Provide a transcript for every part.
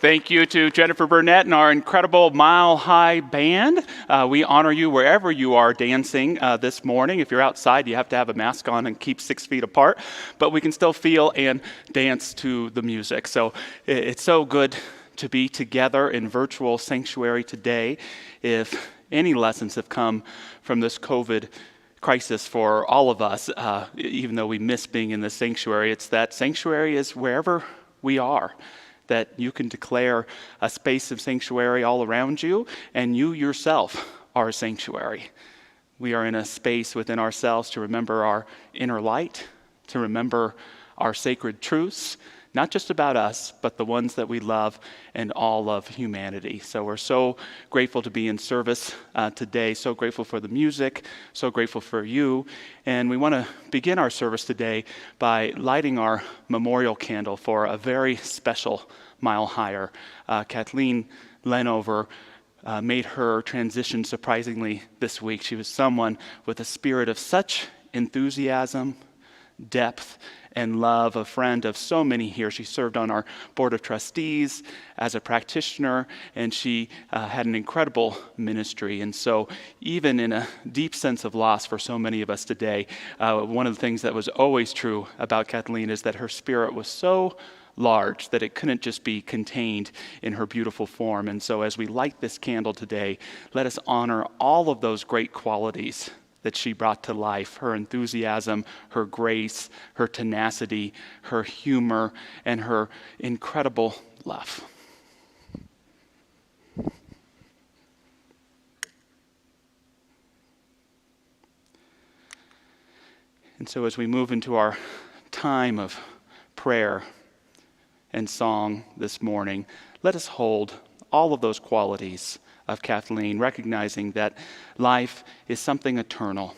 Thank you to Jennifer Burnett and our incredible Mile High Band. We honor you wherever you are dancing this morning. If you're outside, you have to have a mask on and keep 6 feet apart, but we can still feel and dance to the music. So it's so good to be together in virtual sanctuary today. If any lessons have come from this COVID crisis for all of us, even though we miss being in the sanctuary, it's that sanctuary is wherever we are, that you can declare a space of sanctuary all around you, and you yourself are a sanctuary. We are in a space within ourselves to remember our inner light, to remember our sacred truths, not just about us, but the ones that we love and all of humanity. So we're so grateful to be in service today, so grateful for the music, so grateful for you. And we want to begin our service today by lighting our memorial candle for a very special Mile Higher. Kathleen Lenover made her transition surprisingly this week. She was someone with a spirit of such enthusiasm, depth, and love, a friend of so many here. She served on our board of trustees as a practitioner, and she had an incredible ministry. And so even in a deep sense of loss for so many of us today, one of the things that was always true about Kathleen is that her spirit was so large that it couldn't just be contained in her beautiful form. And so as we light this candle today, let us honor all of those great qualities that she brought to life: her enthusiasm, her grace, her tenacity, her humor, and her incredible love. And so as we move into our time of prayer and song this morning, let us hold all of those qualities of Kathleen, recognizing that life is something eternal,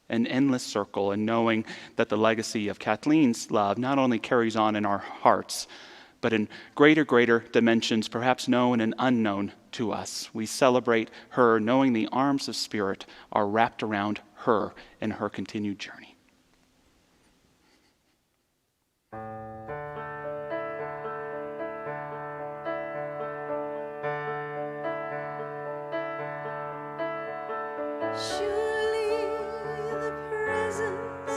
an endless circle, and knowing that the legacy of Kathleen's love not only carries on in our hearts, but in greater dimensions, perhaps known and unknown to us. We celebrate her, knowing the arms of Spirit are wrapped around her in her continued journey. Surely the presence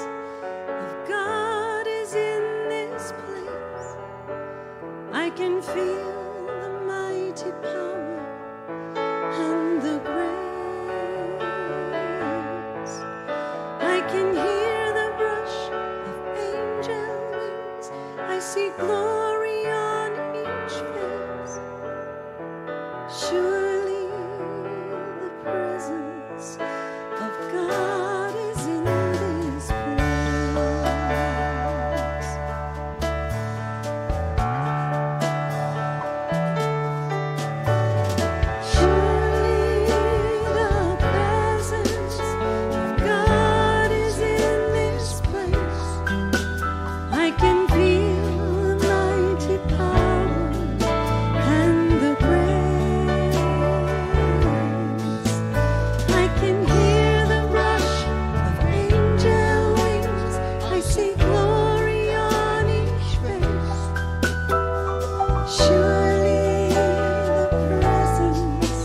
of God is in this place. I can feel the mighty power and the grace. I can hear the brush of angel wings. I see glory on each face. Surely the presence of God is in this place. Surely the presence of God is in this place. I can feel the mighty power and the grace. I can hear the rush of angel wings. I see glory on each face. Surely the presence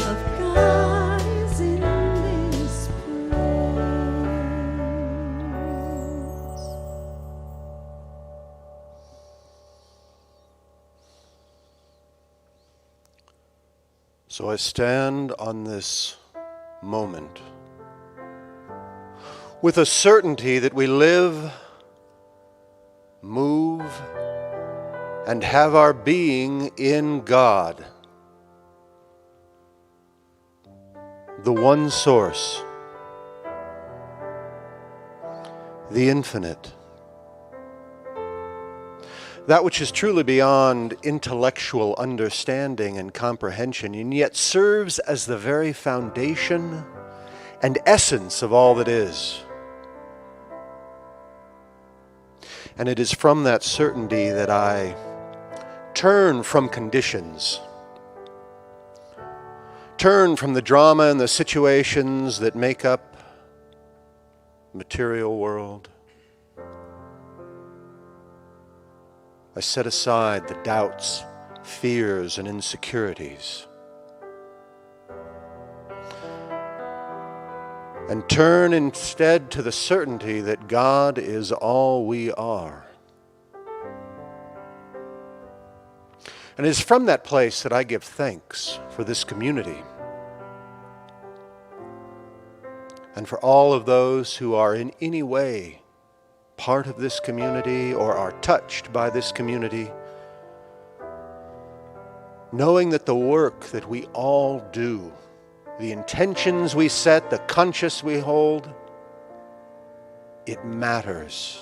of God is in this place. So I stand on this moment with a certainty that we live, move, and have our being in God, the one source, the infinite, that which is truly beyond intellectual understanding and comprehension, and yet serves as the very foundation and essence of all that is. And it is from that certainty that I turn from conditions, turn from the drama and the situations that make up the material world. I set aside the doubts fears and insecurities. And turn instead to the certainty that God is all we are. And it is from that place that I give thanks for this community and for all of those who are in any way part of this community or are touched by this community, knowing that the work that we all do, the intentions we set, the conscience we hold, it matters.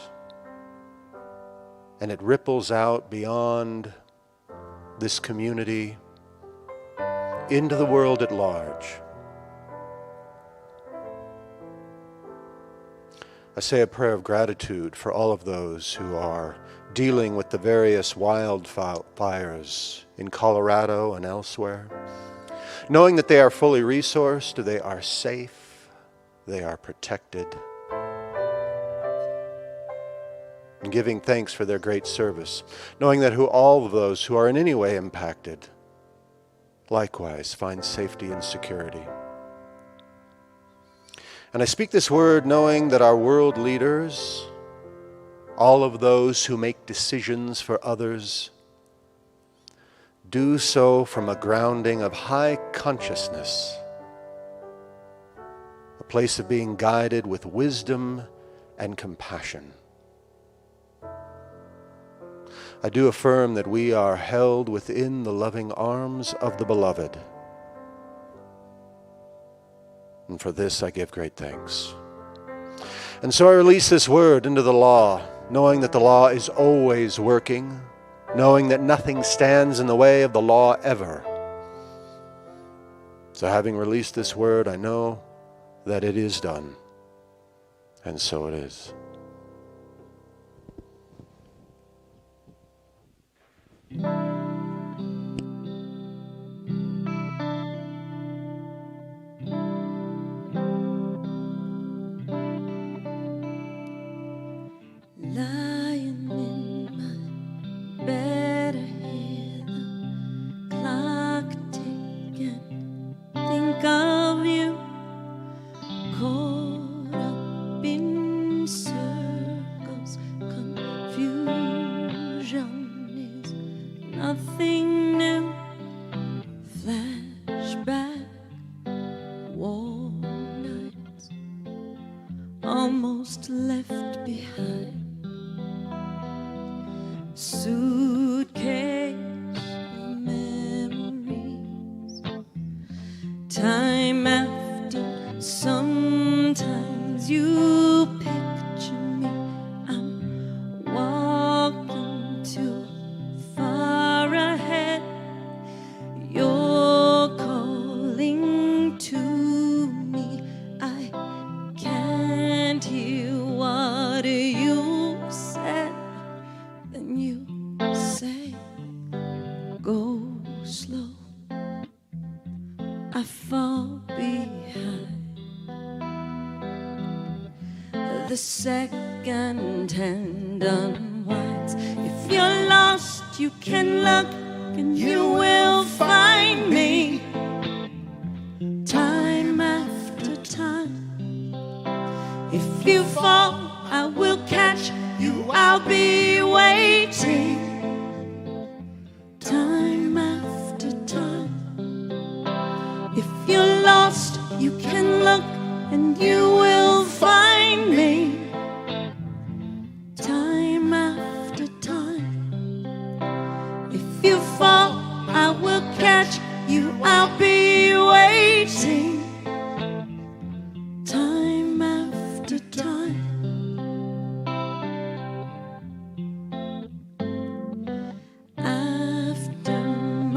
And it ripples out beyond this community into the world at large. I say a prayer of gratitude for all of those who are dealing with the various wildfires in Colorado and elsewhere, knowing that they are fully resourced, they are safe, they are protected, and giving thanks for their great service, knowing that all of those who are in any way impacted likewise find safety and security. And I speak this word knowing that our world leaders, all of those who make decisions for others, do so from a grounding of high consciousness, a place of being guided with wisdom and compassion. I do affirm that we are held within the loving arms of the Beloved. And for this I give great thanks. And so I release this word into the law, knowing that the law is always working, knowing that nothing stands in the way of the law ever. So having released this word, I know that it is done. And so it is. Lying in my bed, I hear the clock ticking. Think of you, caught up in circles. Confusion is nothing new. Flashback, warm nights, almost left behind. Suitcase of memories. Time after, sometimes you picture me. I'm walking too far ahead. You're calling to me. I can't hear what you said. Then you say, go slow. I fall behind. The second hand unwinds. If you're lost, you can look and you will find me. Time after time. If you fall, I will catch you. I'll be waiting. Time after time. If you're lost, you can look and you will find me. Time after time. If you fall, I will catch you. I'll be waiting. Time after time. After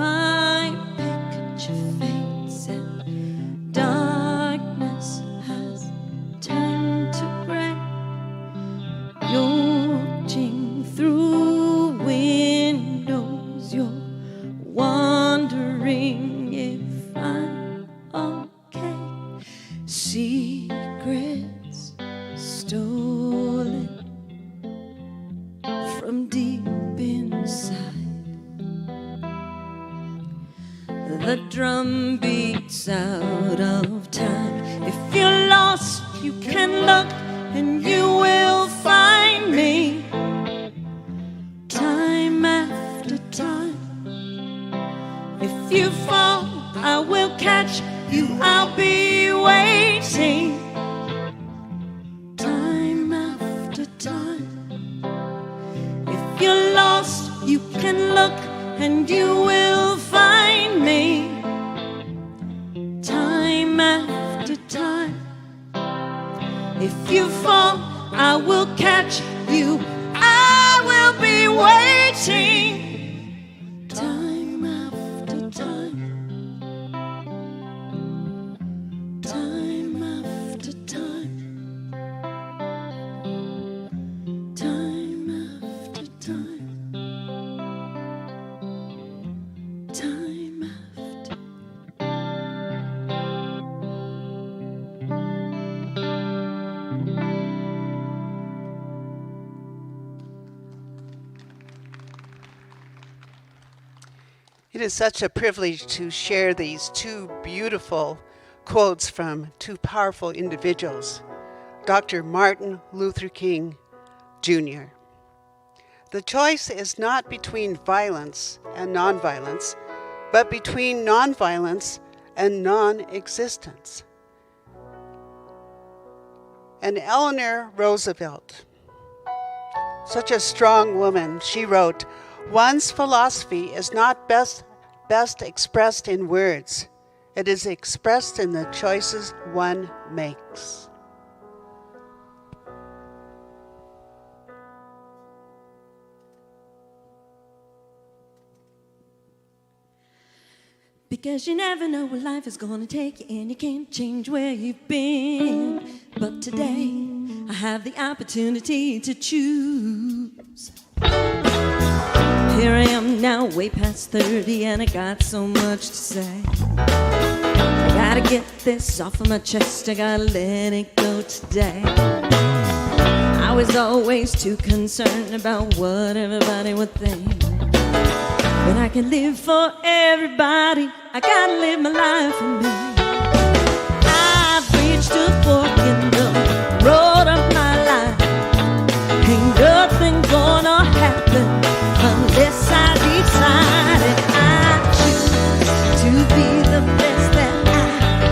my picture fades and darkness has turned to gray, you're watching through windows, you're The drum beats out of time. If you're lost, you can look and you will find me. Time after time. If you fall, I will catch you. I'll be waiting. Time after time. If you're lost, you can look and you will find me. Time after time. If you fall, I will catch you. I will be waiting. Time after time. Time after time. Time after time. Time after. It is such a privilege to share these two beautiful quotes from two powerful individuals, Dr. Martin Luther King Jr. The choice is not between violence and nonviolence, but between nonviolence and non-existence. And Eleanor Roosevelt, such a strong woman, she wrote, "One's philosophy is not best expressed in words. It is expressed in the choices one makes." Because you never know where life is gonna take you, and you can't change where you've been. But today, I have the opportunity to choose. Here I am now, way past 30, and I got so much to say. I gotta get this off of my chest, I gotta let it go today. I was always too concerned about what everybody would think. When I can live for everybody, I gotta live my life for me. I've reached a fork in the road of my life. Ain't nothing gonna happen unless I decide that I choose to be the best that I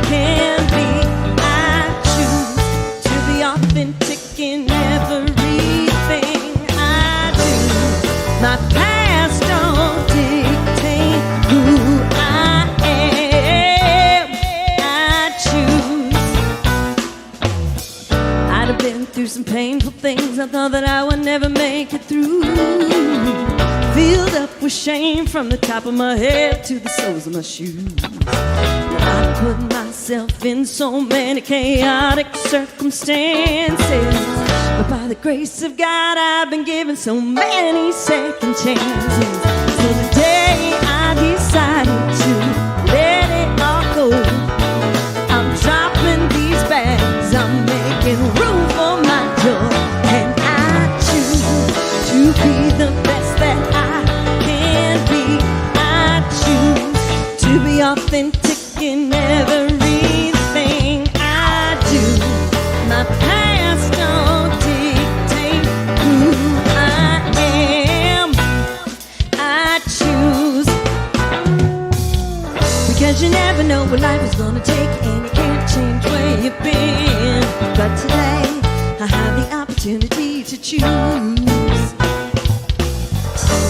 can be. I choose to be authentic in everything I do. My past don't dictate who I am. I choose. I'd have been through some painful things. I thought that I would never make it through. Filled up with shame from the top of my head to the soles of my shoes. I put myself in so many chaotic circumstances, but by the grace of God, I've been given so many second chances. So today I decided to let it all go. I'm dropping these bags, I'm making room for my joy, and I choose to be the best that I can be. I choose to be authentic in everything I do. My past don't dictate who I am. I choose. Because you never know what life is gonna take, and you can't change where you've been. But today, I have the opportunity to choose.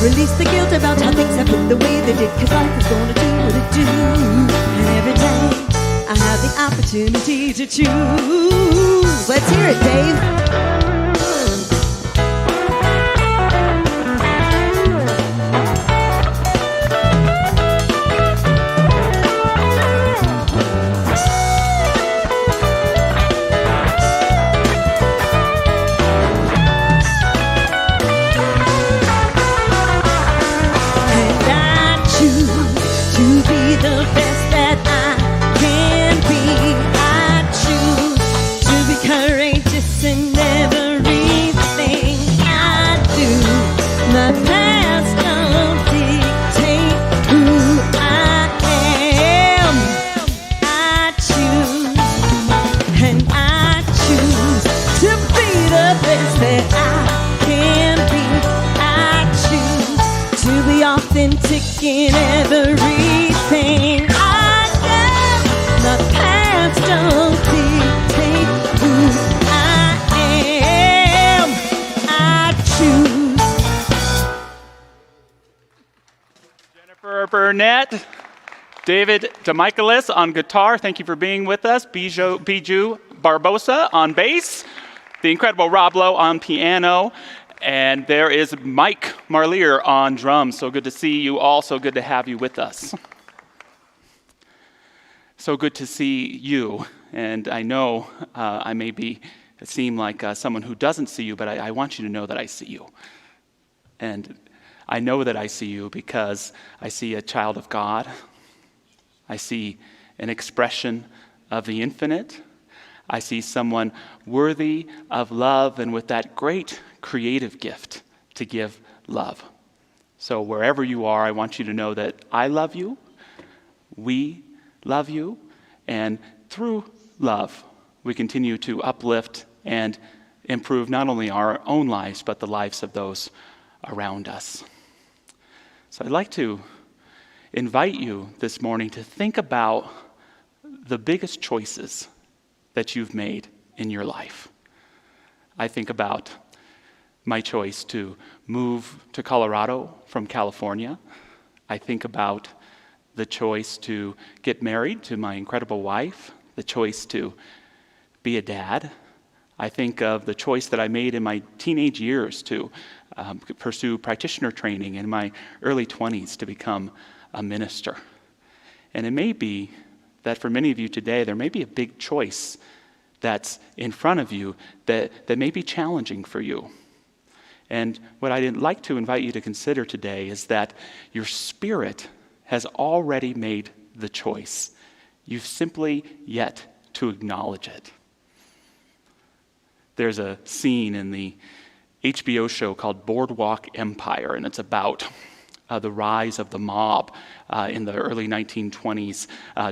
Release the guilt about how things happened the way they did, 'cause life is gonna do what it do. And every day, I have the opportunity to choose. Let's hear it, Dave. The best that I can be. I choose to be courageous in every be authentic in everything I am. The past don't dictate who I am. I choose. Jennifer Burnett, David DeMichaelis on guitar. Thank you for being with us. Bijou Barbosa on bass. The incredible Rob Lowe on piano. And there is Mike Marlier on drums. So good to see you all. So good to have you with us. So good to see you. And I know I may seem like someone who doesn't see you, but I want you to know that I see you. And I know that I see you because I see a child of God. I see an expression of the infinite. I see someone worthy of love and with that great creative gift to give love. So wherever you are, I want you to know that I love you, we love you, and through love, we continue to uplift and improve not only our own lives, but the lives of those around us. So I'd like to invite you this morning to think about the biggest choices that you've made in your life. I think about my choice to move to Colorado from California. I think about the choice to get married to my incredible wife, the choice to be a dad. I think of the choice that I made in my teenage years to pursue practitioner training in my early 20s to become a minister. And it may be that for many of you today, there may be a big choice that's in front of you that may be challenging for you. And what I'd like to invite you to consider today is that your spirit has already made the choice. You've simply yet to acknowledge it. There's a scene in the HBO show called Boardwalk Empire, and it's about the rise of the mob in the early 1920s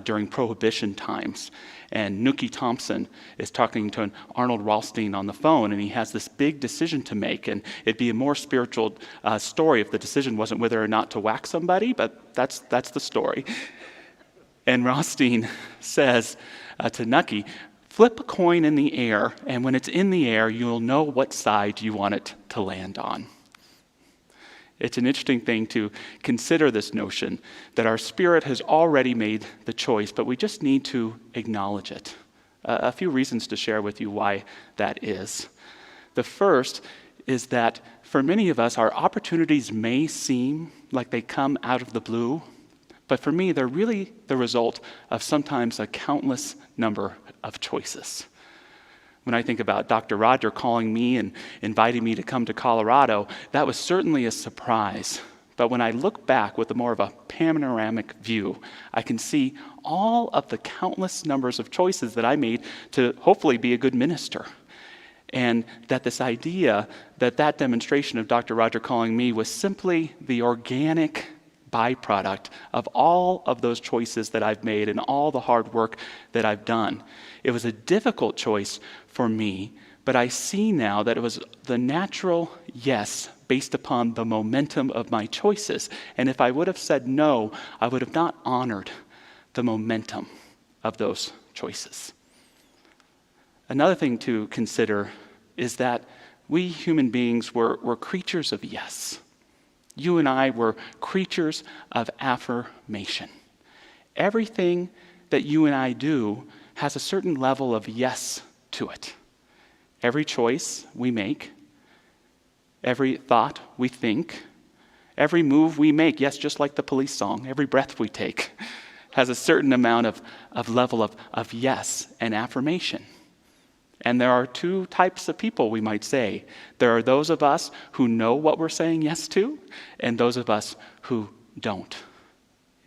during Prohibition times. And Nookie Thompson is talking to Arnold Ralston on the phone, and he has this big decision to make. And it'd be a more spiritual story if the decision wasn't whether or not to whack somebody, but that's the story. And Ralston says to Nookie, flip a coin in the air, and when it's in the air, you'll know what side you want it to land on. It's an interesting thing to consider this notion that our spirit has already made the choice, but we just need to acknowledge it. A few reasons to share with you why that is. The first is that for many of us, our opportunities may seem like they come out of the blue, but for me, they're really the result of sometimes a countless number of choices. When I think about Dr. Roger calling me and inviting me to come to Colorado, that was certainly a surprise. But when I look back with more of a panoramic view, I can see all of the countless numbers of choices that I made to hopefully be a good minister. And that this idea that demonstration of Dr. Roger calling me was simply the organic byproduct of all of those choices that I've made and all the hard work that I've done. It was a difficult choice for me, but I see now that it was the natural yes based upon the momentum of my choices. And if I would have said no, I would have not honored the momentum of those choices. Another thing to consider is that we human beings were creatures of yes. You and I were creatures of affirmation. Everything that you and I do has a certain level of yes to it. Every choice we make, every thought we think, every move we make, yes, just like the Police song, every breath we take has a certain amount of level of yes and affirmation. And there are two types of people, we might say. There are those of us who know what we're saying yes to, and those of us who don't.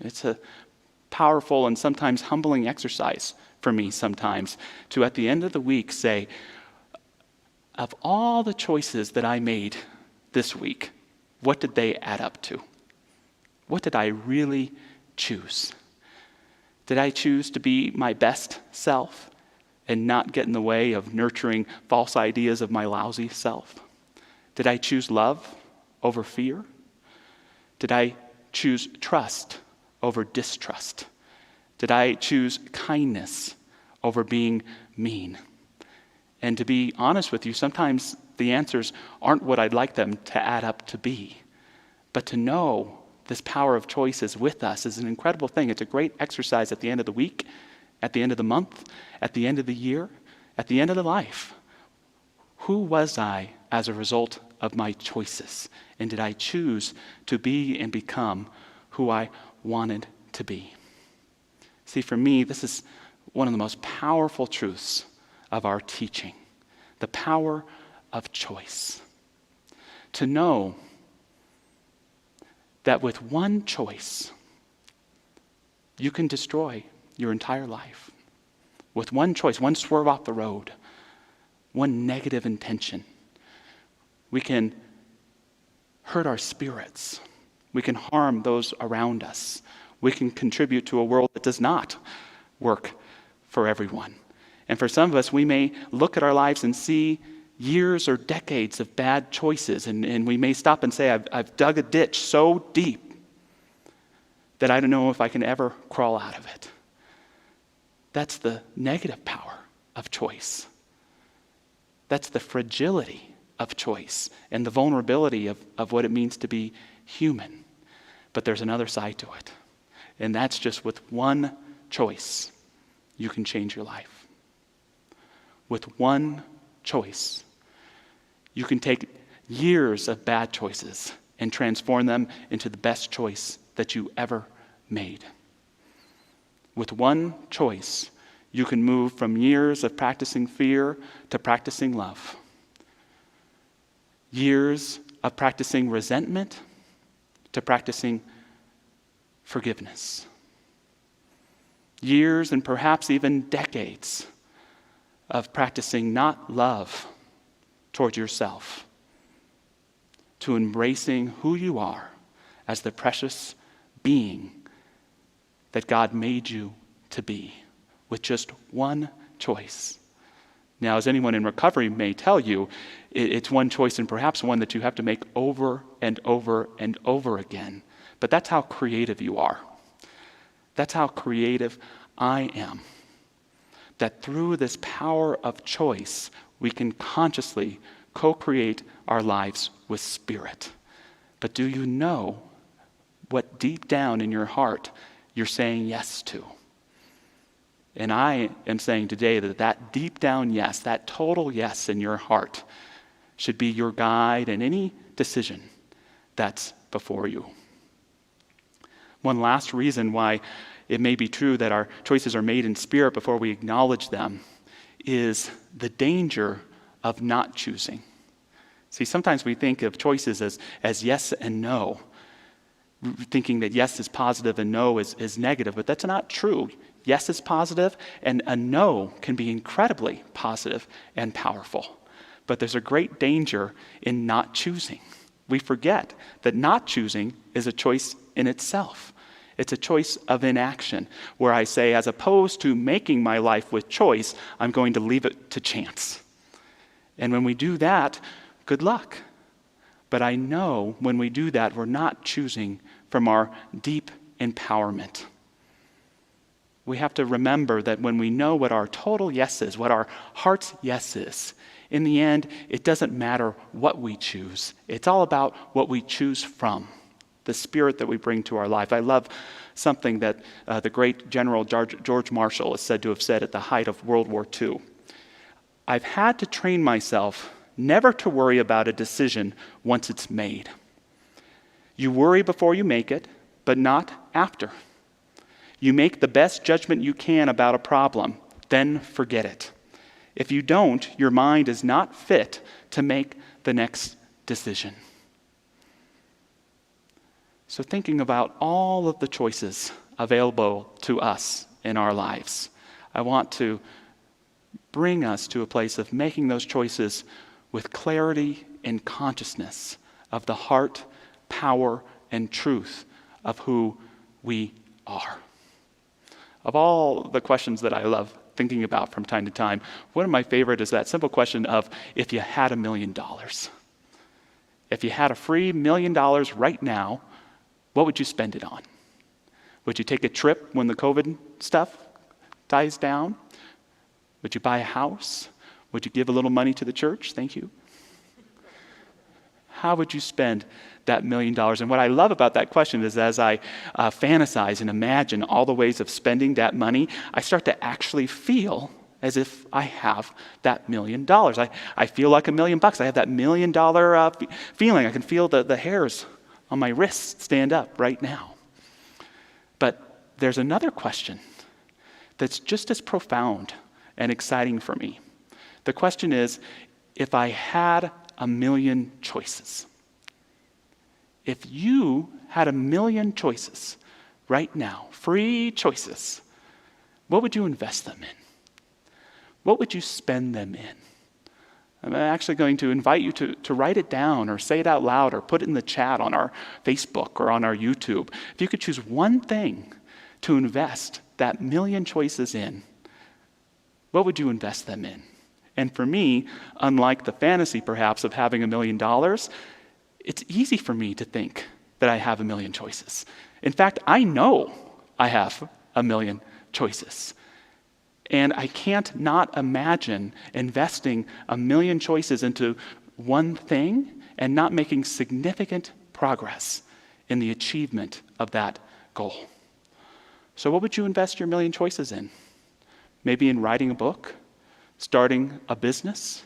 It's a powerful and sometimes humbling exercise for me sometimes to, at the end of the week, say, of all the choices that I made this week, what did they add up to? What did I really choose? Did I choose to be my best self and not get in the way of nurturing false ideas of my lousy self? Did I choose love over fear? Did I choose trust over distrust? Did I choose kindness over being mean? And to be honest with you, sometimes the answers aren't what I'd like them to add up to be. But to know this power of choice is with us is an incredible thing. It's a great exercise at the end of the week, at the end of the month, at the end of the year, at the end of the life. Who was I as a result of my choices? And did I choose to be and become who I wanted to be? See, for me, this is one of the most powerful truths of our teaching, the power of choice. To know that with one choice, you can destroy your entire life. With one choice, one swerve off the road, one negative intention, we can hurt our spirits. We can harm those around us. We can contribute to a world that does not work for everyone. And for some of us, we may look at our lives and see years or decades of bad choices, and we may stop and say, I've dug a ditch so deep that I don't know if I can ever crawl out of it. That's the negative power of choice. That's the fragility of choice and the vulnerability of what it means to be human. But there's another side to it. And that's just with one choice, you can change your life. With one choice, you can take years of bad choices and transform them into the best choice that you ever made. With one choice, you can move from years of practicing fear to practicing love. Years of practicing resentment to practicing forgiveness. Years and perhaps even decades of practicing not love toward yourself, to embracing who you are as the precious being that God made you to be, with just one choice. Now, as anyone in recovery may tell you, it's one choice and perhaps one that you have to make over and over and over again. But that's how creative you are. That's how creative I am. That through this power of choice, we can consciously co-create our lives with Spirit. But do you know what deep down in your heart you're saying yes to? And I am saying today that deep down yes, that total yes in your heart should be your guide in any decision that's before you. One last reason why it may be true that our choices are made in spirit before we acknowledge them is the danger of not choosing. See, sometimes we think of choices as yes and no, thinking that yes is positive and no is negative, but that's not true. Yes is positive, and a no can be incredibly positive and powerful. But there's a great danger in not choosing. We forget that not choosing is a choice in itself. It's a choice of inaction, where I say, as opposed to making my life with choice, I'm going to leave it to chance. And when we do that, good luck. But I know when we do that, we're not choosing from our deep empowerment. We have to remember that when we know what our total yes is, what our heart's yes is, in the end, it doesn't matter what we choose. It's all about what we choose from, the spirit that we bring to our life. I love something that the great General George Marshall is said to have said at the height of World War II. I've had to train myself never to worry about a decision once it's made. You worry before you make it, but not after. You make the best judgment you can about a problem, then forget it. If you don't, your mind is not fit to make the next decision. So thinking about all of the choices available to us in our lives, I want to bring us to a place of making those choices with clarity and consciousness of the heart, power, and truth of who we are. Of all the questions that I love thinking about from time to time, one of my favorite is that simple question of, if you had $1 million. If you had a free $1 million right now, what would you spend it on? Would you take a trip when the COVID stuff dies down? Would you buy a house? Would you give a little money to the church? Thank you. How would you spend that $1 million? And what I love about that question is as I fantasize and imagine all the ways of spending that money, I start to actually feel as if I have that $1 million. I feel like $1 million. I have that $1 million feeling. I can feel the hairs on my wrists stand up right now. But there's another question that's just as profound and exciting for me. The question is, if I had 1 million choices, if you had 1 million choices right now, free choices, what would you invest them in? What would you spend them in? I'm actually going to invite you to write it down or say it out loud or put it in the chat on our Facebook or on our YouTube. If you could choose one thing to invest that 1 million choices in, what would you invest them in? And for me, unlike the fantasy perhaps of having $1 million, it's easy for me to think that I have 1 million choices. In fact, I know I have 1 million choices. And I can't not imagine investing 1 million choices into one thing and not making significant progress in the achievement of that goal. So what would you invest your 1 million choices in? Maybe in writing a book, starting a business,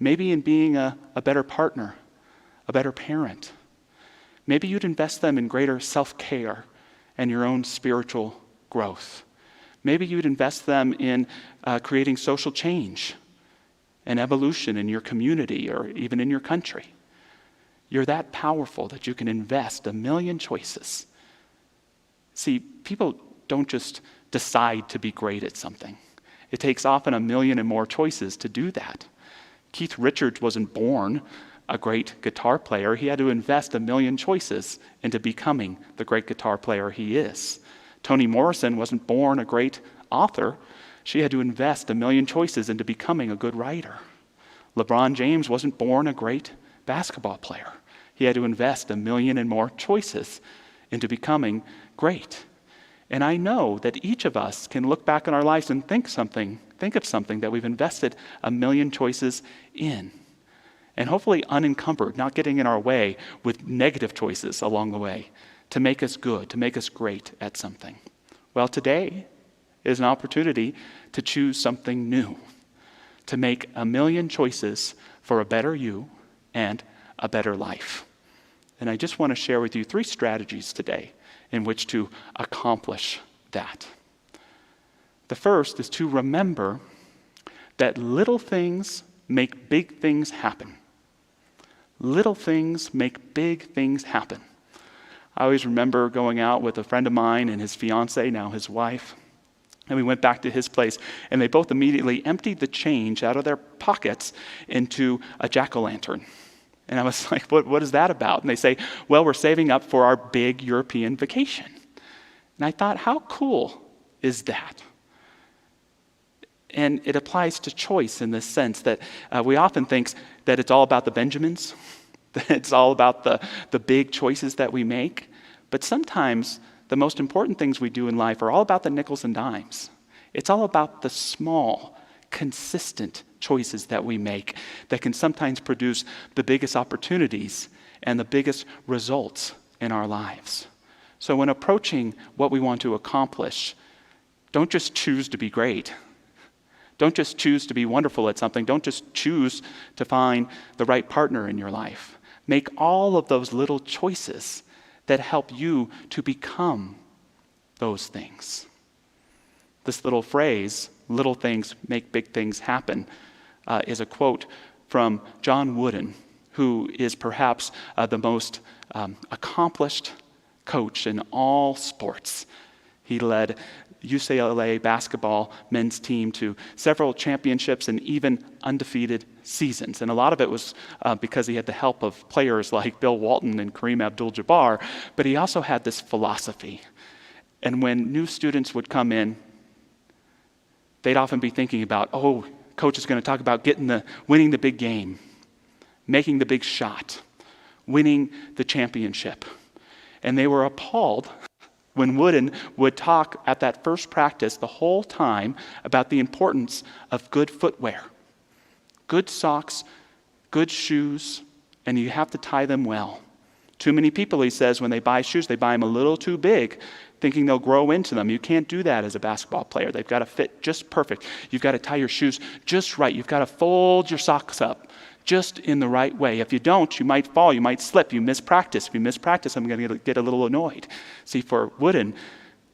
maybe in being a better partner, a better parent. Maybe you'd invest them in greater self-care and your own spiritual growth. Maybe you'd invest them in creating social change and evolution in your community or even in your country. You're that powerful that you can invest 1 million choices. See, people don't just decide to be great at something. It takes often 1 million and more choices to do that. Keith Richards wasn't born a great guitar player. He had to invest 1 million choices into becoming the great guitar player he is. Toni Morrison wasn't born a great author. She had to invest 1 million choices into becoming a good writer. LeBron James wasn't born a great basketball player. He had to invest 1 million and more choices into becoming great. And I know that each of us can look back on our lives and think of something that we've invested 1 million choices in. And hopefully unencumbered, not getting in our way with negative choices along the way to make us good, to make us great at something. Well, today is an opportunity to choose something new, to make 1 million choices for a better you and a better life. And I just want to share with you 3 strategies today in which to accomplish that. The first is to remember that little things make big things happen. Little things make big things happen. I always remember going out with a friend of mine and his fiance, now his wife, and we went back to his place, and they both immediately emptied the change out of their pockets into a jack-o'-lantern. And I was like, what is that about? And they say, well, we're saving up for our big European vacation. And I thought, how cool is that? And it applies to choice in this sense that we often think that it's all about the Benjamins, that it's all about the big choices that we make. But sometimes the most important things we do in life are all about the nickels and dimes. It's all about the small, consistent choices that we make that can sometimes produce the biggest opportunities and the biggest results in our lives. So when approaching what we want to accomplish, don't just choose to be great. Don't just choose to be wonderful at something. Don't just choose to find the right partner in your life. Make all of those little choices that help you to become those things. This little phrase, little things make big things happen, is a quote from John Wooden, who is perhaps the most accomplished coach in all sports. He led UCLA basketball men's team to several championships and even undefeated seasons. And a lot of it was because he had the help of players like Bill Walton and Kareem Abdul-Jabbar, but he also had this philosophy. And when new students would come in, they'd often be thinking about, oh, coach is going to talk about winning the big game, making the big shot, winning the championship. And they were appalled when Wooden would talk at that first practice the whole time about the importance of good footwear, good socks, good shoes, and you have to tie them well. Too many people, he says, when they buy shoes, they buy them a little too big, thinking they'll grow into them. You can't do that as a basketball player. They've got to fit just perfect. You've got to tie your shoes just right. You've got to fold your socks up just in the right way. If you don't, you might fall, you might slip, you miss practice. If you miss practice, I'm going to get a little annoyed. See, for Wooden,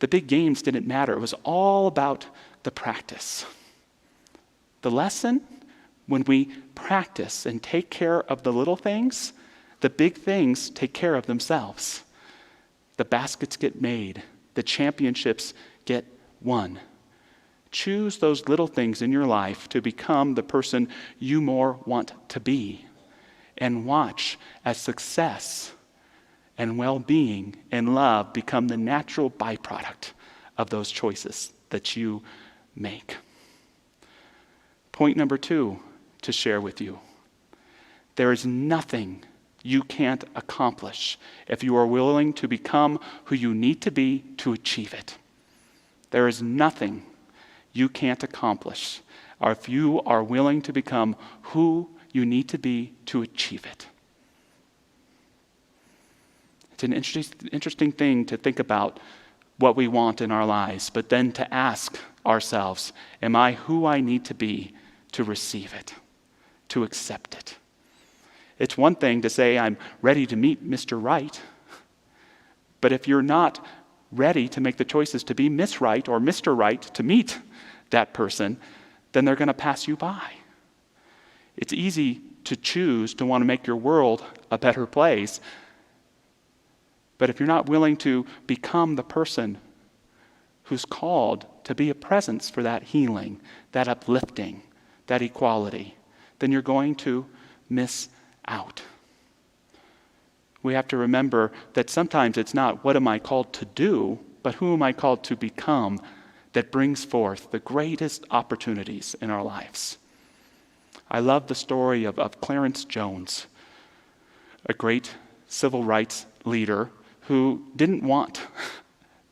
the big games didn't matter. It was all about the practice. The lesson, when we practice and take care of the little things, the big things take care of themselves. The baskets get made. The championships get won. Choose those little things in your life to become the person you more want to be. And watch as success and well-being and love become the natural byproduct of those choices that you make. Point number 2 to share with you. There is nothing you can't accomplish if you are willing to become who you need to be to achieve it. There is nothing you can't accomplish or if you are willing to become who you need to be to achieve it. It's an interesting thing to think about what we want in our lives, but then to ask ourselves, am I who I need to be to receive it, to accept it? It's one thing to say, I'm ready to meet Mr. Right. But if you're not ready to make the choices to be Miss Right or Mr. Right to meet that person, then they're going to pass you by. It's easy to choose to want to make your world a better place. But if you're not willing to become the person who's called to be a presence for that healing, that uplifting, that equality, then you're going to miss out. We have to remember that sometimes it's not what am I called to do, but who am I called to become that brings forth the greatest opportunities in our lives. I love the story of Clarence Jones, a great civil rights leader who didn't want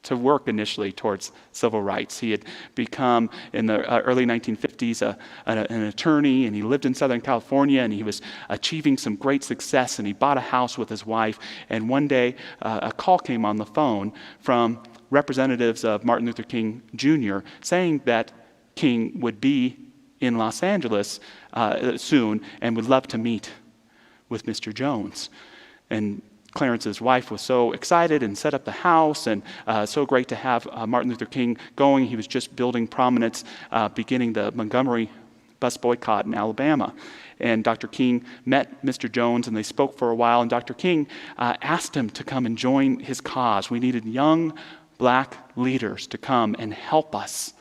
to work initially towards civil rights. He had become, in the early 1950s, an attorney, and he lived in Southern California, and he was achieving some great success, and he bought a house with his wife, and one day a call came on the phone from representatives of Martin Luther King Jr. saying that King would be in Los Angeles soon and would love to meet with Mr. Jones. And Clarence's wife was so excited and set up the house, and so great to have Martin Luther King going. He was just building prominence, beginning the Montgomery bus boycott in Alabama. And Dr. King met Mr. Jones, and they spoke for a while, and Dr. King asked him to come and join his cause. We needed young black leaders to come and help us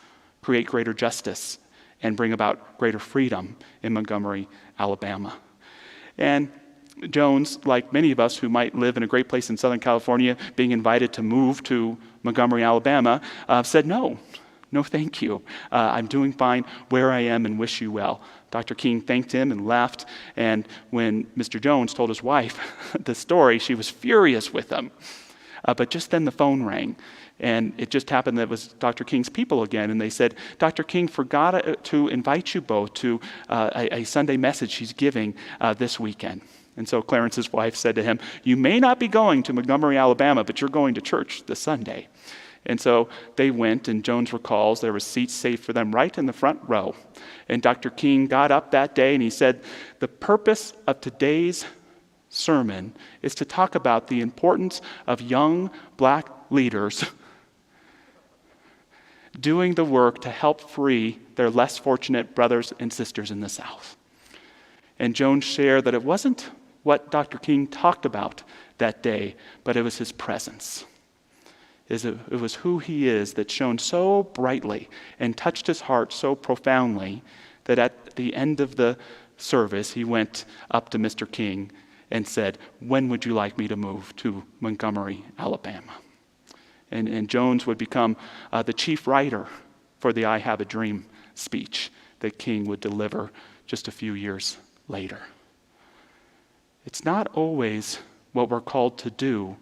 create greater justice and bring about greater freedom in Montgomery, Alabama. And Jones, like many of us who might live in a great place in Southern California, being invited to move to Montgomery, Alabama, said, no, thank you. I'm doing fine where I am and wish you well. Dr. King thanked him and left, and when Mr. Jones told his wife the story, she was furious with him. But just then the phone rang, and it just happened that it was Dr. King's people again, and they said, Dr. King forgot to invite you both to a Sunday message he's giving this weekend. And so Clarence's wife said to him, you may not be going to Montgomery, Alabama, but you're going to church this Sunday. And so they went, and Jones recalls there were seats saved for them right in the front row. And Dr. King got up that day, and he said, the purpose of today's sermon is to talk about the importance of young black leaders doing the work to help free their less fortunate brothers and sisters in the South. And Jones shared that it wasn't what Dr. King talked about that day, but it was his presence. It was who he is that shone so brightly and touched his heart so profoundly that at the end of the service, he went up to Mr. King and said, when would you like me to move to Montgomery, Alabama? And Jones would become the chief writer for the I Have a Dream speech that King would deliver just a few years later. It's not always what we're called to do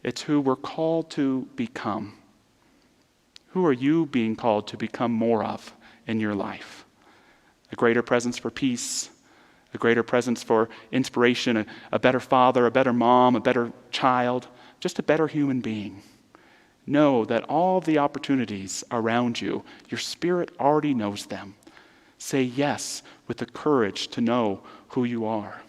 It's who we're called to become. Who are you being called to become more of in your life? A greater presence for peace, a greater presence for inspiration, a better father, a better mom, a better child, just a better human being. Know that all the opportunities around you, your spirit already knows them. Say yes with the courage to know who you are.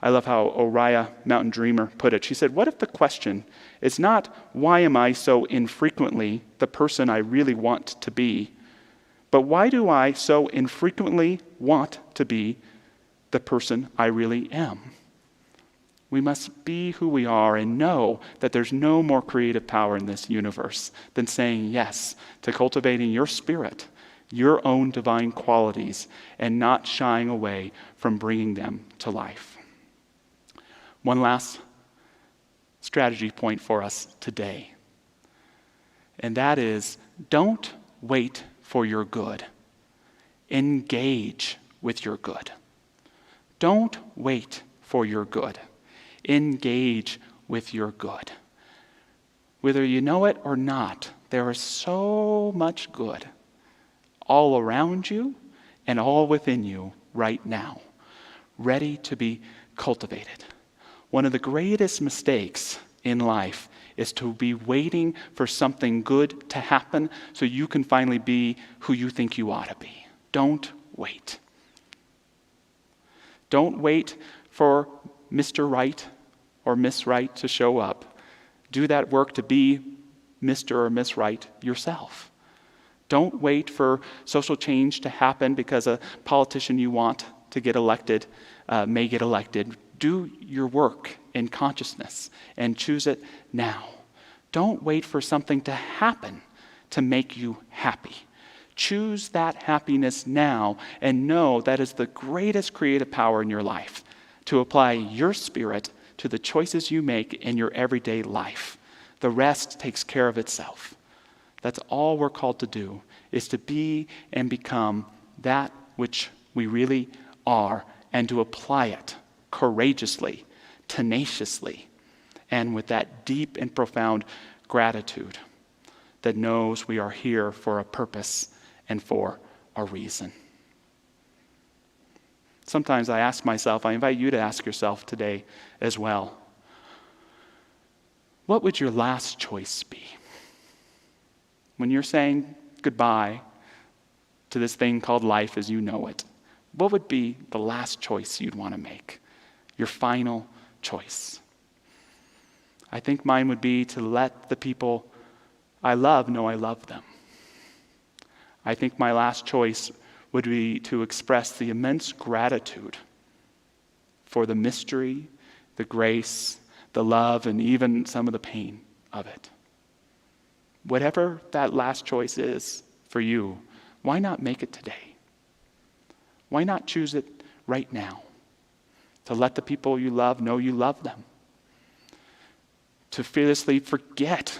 I love how Oriah, Mountain Dreamer, put it. She said, what if the question is not, why am I so infrequently the person I really want to be, but why do I so infrequently want to be the person I really am? We must be who we are and know that there's no more creative power in this universe than saying yes to cultivating your spirit, your own divine qualities, and not shying away from bringing them to life. One last strategy point for us today, and that is, don't wait for your good. Engage with your good. Don't wait for your good. Engage with your good. Whether you know it or not, there is so much good all around you and all within you right now, ready to be cultivated. One of the greatest mistakes in life is to be waiting for something good to happen so you can finally be who you think you ought to be. Don't wait. Don't wait for Mr. Right or Miss Right to show up. Do that work to be Mr. or Miss Right yourself. Don't wait for social change to happen because a politician you want to get elected may get elected. Do your work in consciousness and choose it now. Don't wait for something to happen to make you happy. Choose that happiness now and know that is the greatest creative power in your life, to apply your spirit to the choices you make in your everyday life. The rest takes care of itself. That's all we're called to do, is to be and become that which we really are and to apply it courageously, tenaciously, and with that deep and profound gratitude that knows we are here for a purpose and for a reason. Sometimes I ask myself, I invite you to ask yourself today as well, what would your last choice be? When you're saying goodbye to this thing called life as you know it, what would be the last choice you'd want to make? Your final choice. I think mine would be to let the people I love know I love them. I think my last choice would be to express the immense gratitude for the mystery, the grace, the love, and even some of the pain of it. Whatever that last choice is for you, why not make it today? Why not choose it right now? To let the people you love know you love them. To fearlessly forget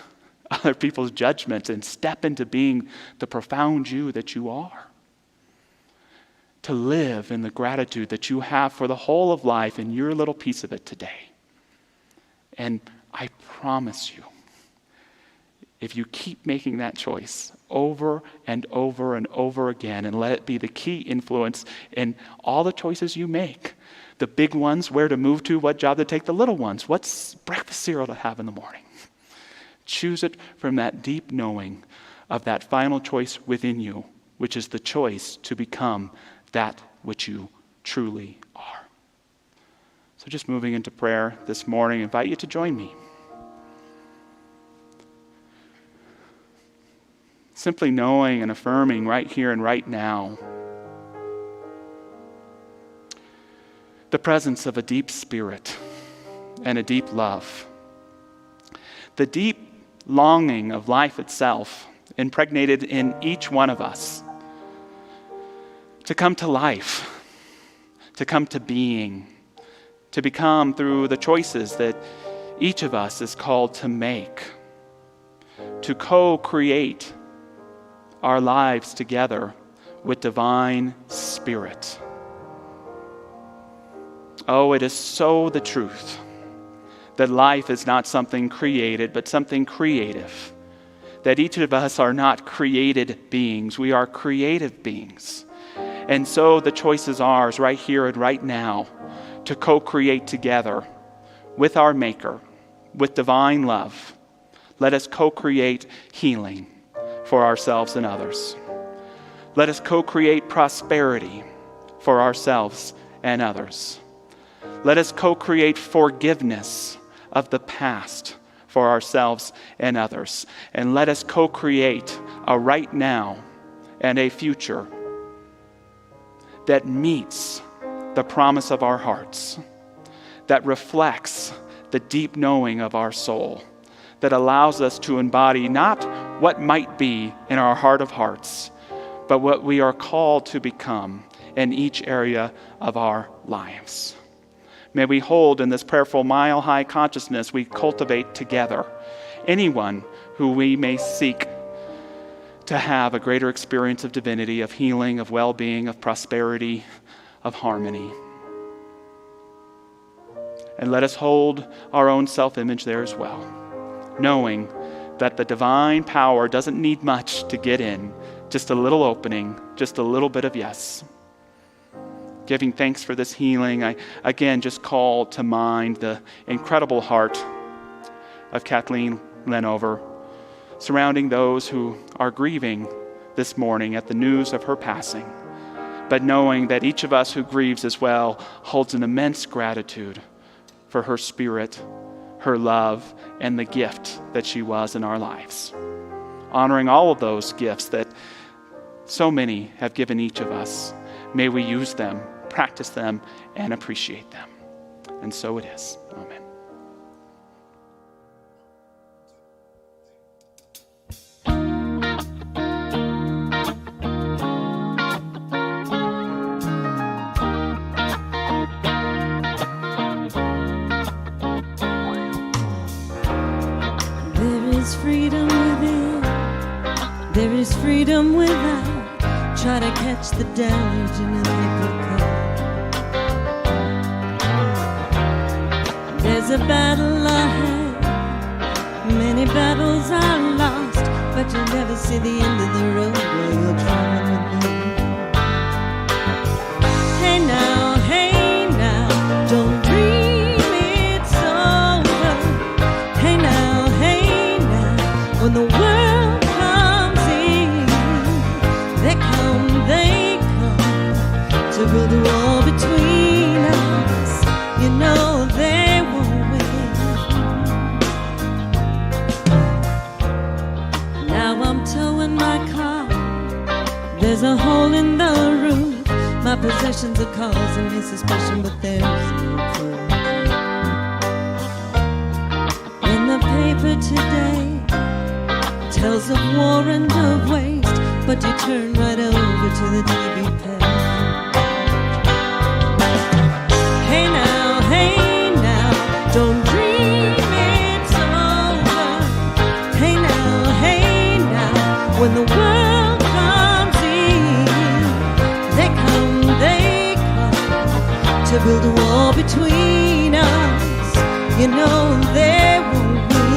other people's judgments and step into being the profound you that you are. To live in the gratitude that you have for the whole of life and your little piece of it today. And I promise you, if you keep making that choice over and over and over again and let it be the key influence in all the choices you make, the big ones, where to move to, what job to take, the little ones, what's breakfast cereal to have in the morning. Choose it from that deep knowing of that final choice within you, which is the choice to become that which you truly are. So just moving into prayer this morning, I invite you to join me. Simply knowing and affirming right here and right now the presence of a deep spirit and a deep love. The deep longing of life itself impregnated in each one of us to come to life, to come to being, to become through the choices that each of us is called to make, to co-create our lives together with divine spirit. Oh, it is so the truth that life is not something created, but something creative. That each of us are not created beings, we are creative beings. And so the choice is ours right here and right now to co-create together with our Maker, with divine love. Let us co-create healing for ourselves and others. Let us co-create prosperity for ourselves and others. Let us co-create forgiveness of the past for ourselves and others. And let us co-create a right now and a future that meets the promise of our hearts, that reflects the deep knowing of our soul, that allows us to embody not what might be in our heart of hearts, but what we are called to become in each area of our lives. May we hold in this prayerful mile-high consciousness we cultivate together anyone who we may seek to have a greater experience of divinity, of healing, of well-being, of prosperity, of harmony. And let us hold our own self-image there as well, knowing that the divine power doesn't need much to get in, just a little opening, just a little bit of yes. Giving thanks for this healing, I again just call to mind the incredible heart of Kathleen Lenover, surrounding those who are grieving this morning at the news of her passing, but knowing that each of us who grieves as well holds an immense gratitude for her spirit, her love, and the gift that she was in our lives. Honoring all of those gifts that so many have given each of us, may we use them, practice them, and appreciate them. And so it is. Amen. Freedom within, there is freedom without. Try to catch the deluge in a nickel cup. There's a battle ahead, many battles are lost, but you'll never see the end of the road while you're traveling with me. Hey now, don't dream it's over. Hey now, when the world comes in, they come to build a wall between us. You know they won't win. Now I'm towing my car, there's a hole in the roof. My possessions are causing me suspicion, but there's no proof. In the paper today tells of war and of waste, but you turn right over to the TV page. Hey now, don't dream it's over. Hey now, when the world comes in, they come to build a wall between us. You know they won't win.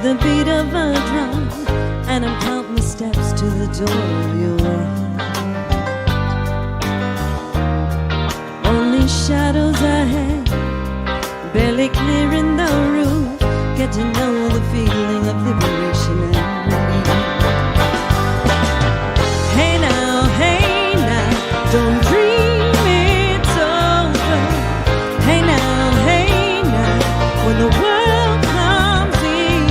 The beat of a drum, and I'm counting the steps to the door of your way. Only shadows ahead, barely clearing the roof. Get to know the feeling of liberation and relief. Hey now, don't dream it's over. Hey now, when the world comes in,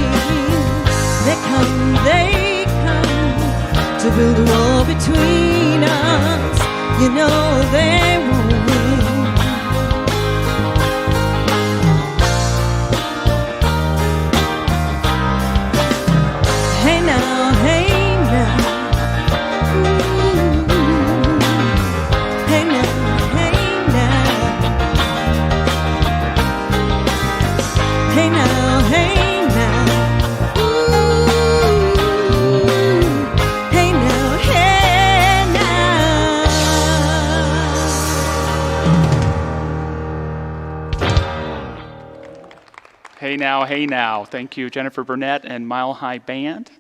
to build a wall between us. You know they won't win. Hey now, hey now. Ooh. Hey now, hey now. Hey now, hey now. Ooh. Hey now, hey now. Hey now, hey now. Thank you, Jennifer Burnett and Mile High Band. I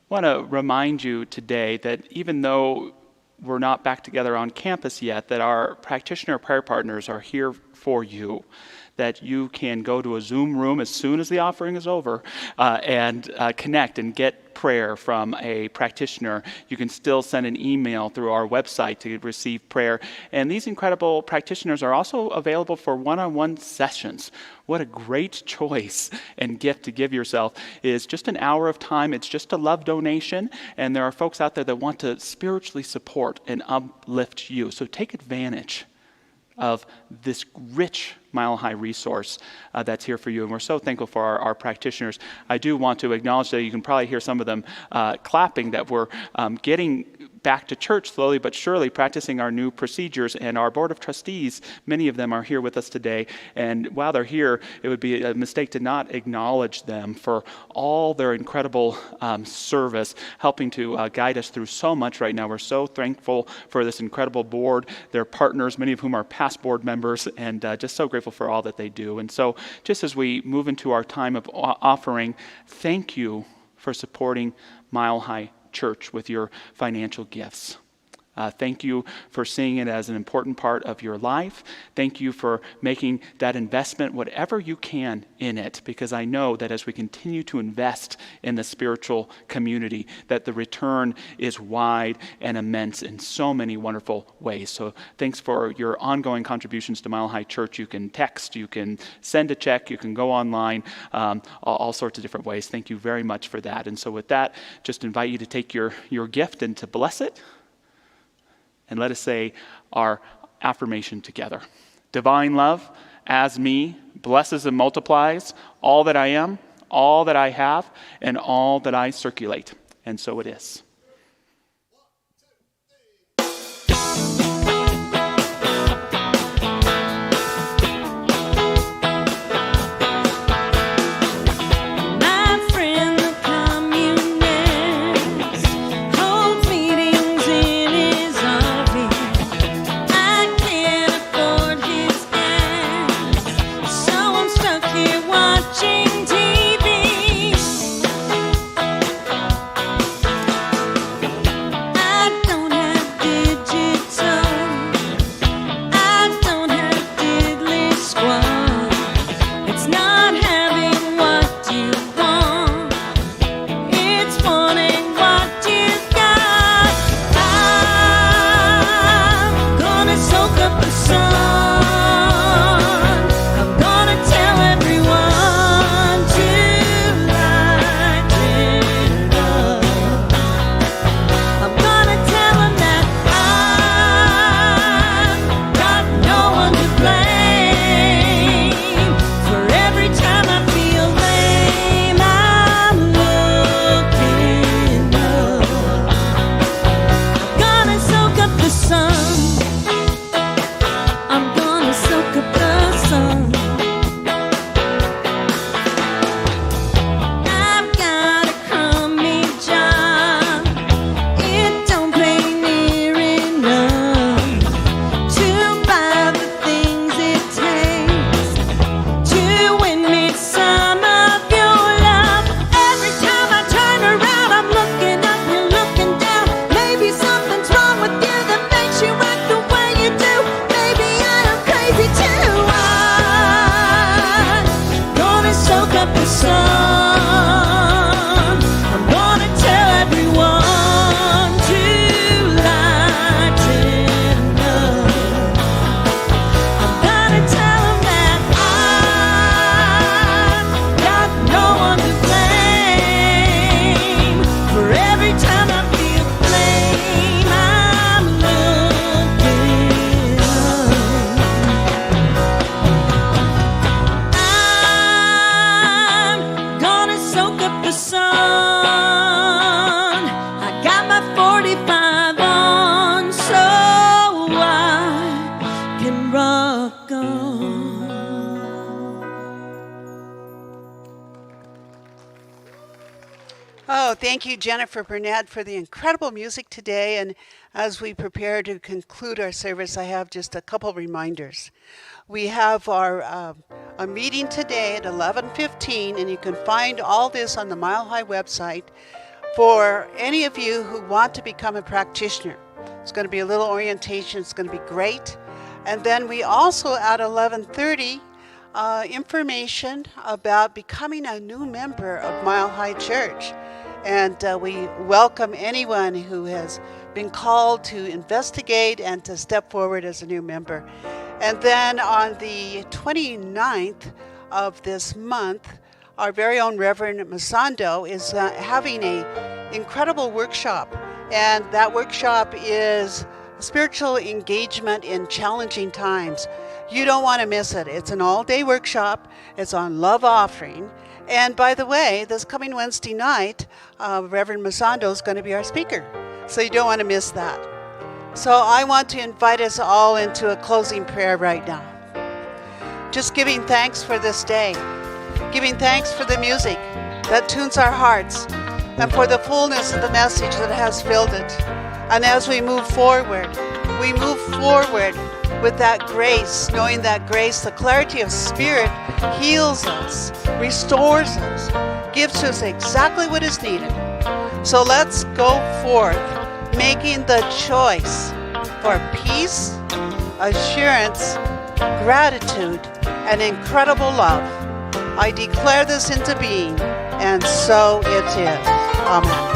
want to remind you today that even though we're not back together on campus yet, that our practitioner prayer partners are here for you, that you can go to a Zoom room as soon as the offering is over and connect and get prayer from a practitioner. You can still send an email through our website to receive prayer. And these incredible practitioners are also available for one-on-one sessions. What a great choice and gift to give yourself is just an hour of time. It's just a love donation. And there are folks out there that want to spiritually support and uplift you. So take advantage of this rich Mile High resource that's here for you. And we're so thankful for our practitioners. I do want to acknowledge that you can probably hear some of them clapping, that we're getting back to church slowly but surely, practicing our new procedures. And our board of trustees, many of them are here with us today. And while they're here, it would be a mistake to not acknowledge them for all their incredible service, helping to guide us through so much right now. We're so thankful for this incredible board, their partners, many of whom are past board members, and just so grateful for all that they do. And so just as we move into our time of offering, thank you for supporting Mile High Church with your financial gifts. Thank you for seeing it as an important part of your life. Thank you for making that investment, whatever you can, in it, because I know that as we continue to invest in the spiritual community, that the return is wide and immense in so many wonderful ways. So thanks for your ongoing contributions to Mile High Church. You can text, you can send a check, you can go online, all sorts of different ways. Thank you very much for that. And so with that, just invite you to take your gift and to bless it. And let us say our affirmation together. Divine love, as me, blesses and multiplies all that I am, all that I have, and all that I circulate. And so it is. thank you, Jennifer Burnett, for the incredible music today. And as we prepare to conclude our service, I have just a couple reminders. We have our a meeting today at 11:15, and you can find all this on the Mile High website for any of you who want to become a practitioner. It's going to be a little orientation. It's going to be great. And then we also at 11:30 information about becoming a new member of Mile High Church. And we welcome anyone who has been called to investigate and to step forward as a new member. And then on the 29th of this month, our very own Reverend Masando is having an incredible workshop. And that workshop is spiritual engagement in challenging times. You don't want to miss it. It's an all-day workshop. It's on love offering. And by the way, this coming Wednesday night, Reverend Masando is going to be our speaker. So you don't want to miss that. So I want to invite us all into a closing prayer right now. Just giving thanks for this day. Giving thanks for the music that tunes our hearts and for the fullness of the message that has filled it. And as we move forward with that grace, knowing that grace, the clarity of spirit heals us, restores us, gives us exactly what is needed. So let's go forth, making the choice for peace, assurance, gratitude, and incredible love. I declare this into being, and so it is. Amen.